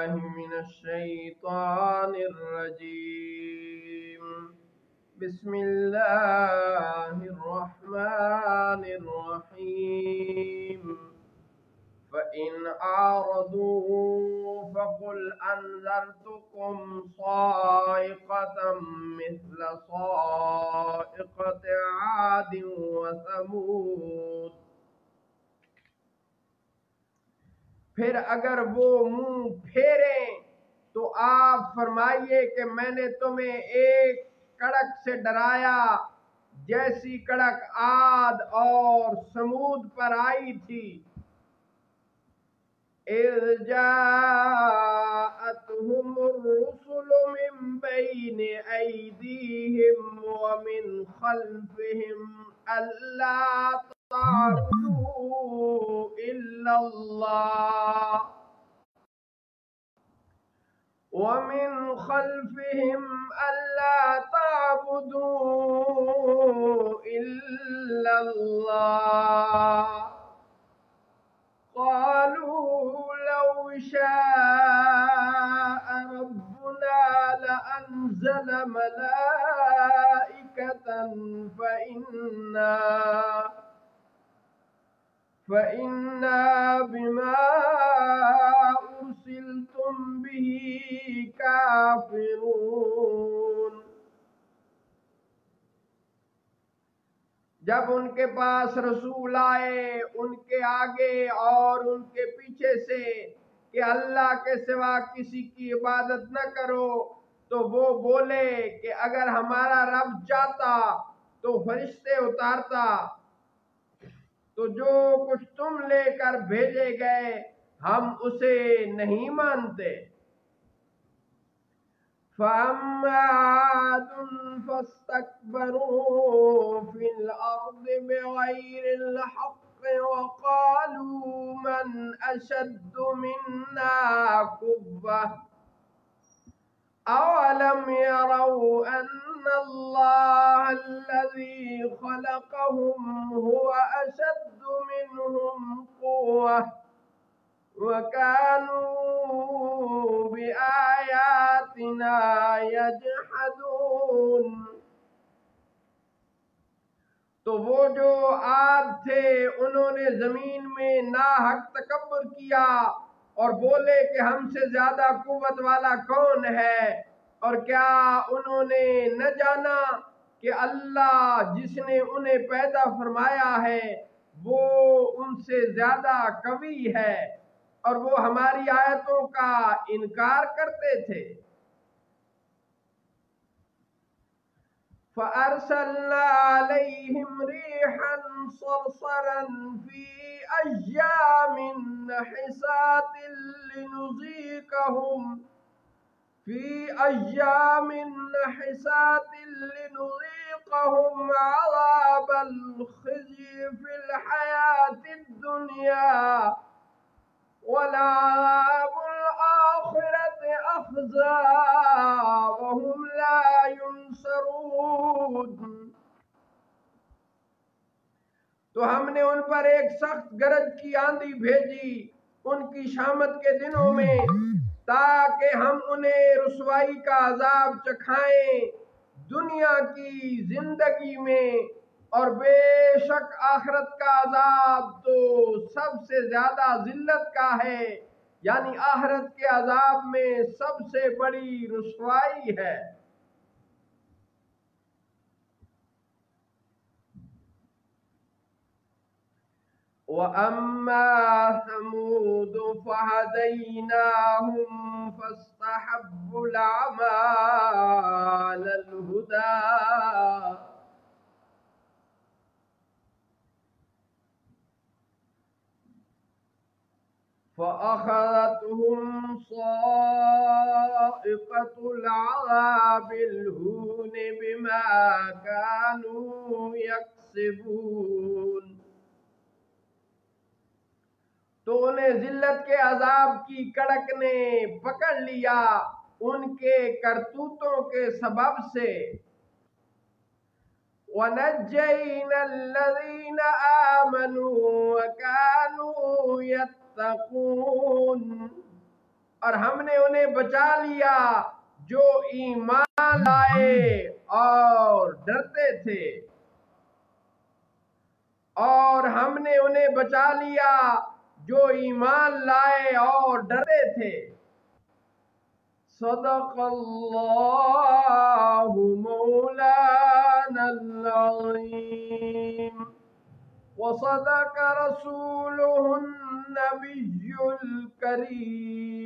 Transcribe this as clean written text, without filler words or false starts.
बिल्लाहि मिनश्शैतानिर्रजीम। बिस्मिल्लाहिर्रहमानिर्रहीम। फ़इन आरदू फ़क़ुल अंज़रतुकुम साइक़तम मिस्ल साइक़ति आद व समूद। फिर अगर वो मुंह फेरें तो आप फरमाइए कि मैंने तुम्हें एक कड़क से डराया जैसी कड़क आद और समूद पर आई थी। इज़ जाअतहुमुर रुसुलु मिन बैनि अयदीहिम व मिन खल्फिहिम अल्ला ताबुदू इल्लल्लाह वमिन खल्फिहिम अल्ला ताबुदू इल्लल्लाह। क़ालू लौ शाअ रब्बुना लअन्ज़ल मलाइकतन फ़इन्ना बिमा उर्सिलतुम बिही काफ़िरून। जब उनके पास रसूल आए उनके आगे और उनके पीछे से कि अल्लाह के सिवा किसी की इबादत न करो, तो वो बोले कि अगर हमारा रब चाहता तो फरिश्ते उतारता, तो जो कुछ तुम लेकर भेजे गए हम उसे नहीं मानते। फ़अम्मा आदुन फ़स्तकबरू फ़िल अर्दि बिग़ैरिल हक़्क़ि व क़ालू मन अशद्दु मिन्ना क़ुव्वह अवलम यरौ अन्नल्लाहल्लज़ी ख़लक़हुम हुवा अशद्दु मिन्हुम क़ुव्वह व कानू बिआयातिना यजहदून। तो वो जो आद थे उन्होंने जमीन में नाहक तकब्बुर किया और बोले कि हमसे ज्यादा कुव्वत वाला कौन है, और क्या उन्होंने न जाना कि अल्लाह जिसने उन्हें पैदा फरमाया है वो उनसे ज्यादा कवी है और वो हमारी आयतों का इनकार करते थे। फ़अरसलना अलैहिम रिहन सरसरन फ़ी अय्यामिन नहिसातिन लिनुज़ीक़हुम अज़ाबल ख़िज़्यि फ़िल हयातिद दुनिया वलअज़ाबुल आख़िरति अख़ज़ा व हुम ला युनसरून। तो हमने उन पर एक सख्त गरज की आंधी भेजी उनकी शामत के दिनों में, ताकि हम उन्हें रुसवाई का अजाब चखाएं दुनिया की जिंदगी में, और बेशक आखिरत का अजाब तो सबसे ज्यादा जिल्लत का है, यानी आखिरत के अजाब में सबसे बड़ी रुसवाई है। वअम्मा समूद फ़हदैनाहुम फ़स्तहब्बुल अमा अलल हुदा फ़अख़ज़तहुम साइक़तुल अज़ाबिल हूनि बिमा कानू यक्सिबून। तो उन्हें जिल्लत के अजाब की कड़क ने पकड़ लिया उनके करतूतों के सबब से। वनज्जैनल्लज़ीन आमनू व कानू यत्तक़ून। और हमने उन्हें बचा लिया जो ईमान लाए और डरते थे, और हमने उन्हें बचा लिया जो ईमान लाए और डरते थे। सदक़ल्लाहु मौलानल अज़ीम व सदक़ रसूलुहुन नबियुल करीम।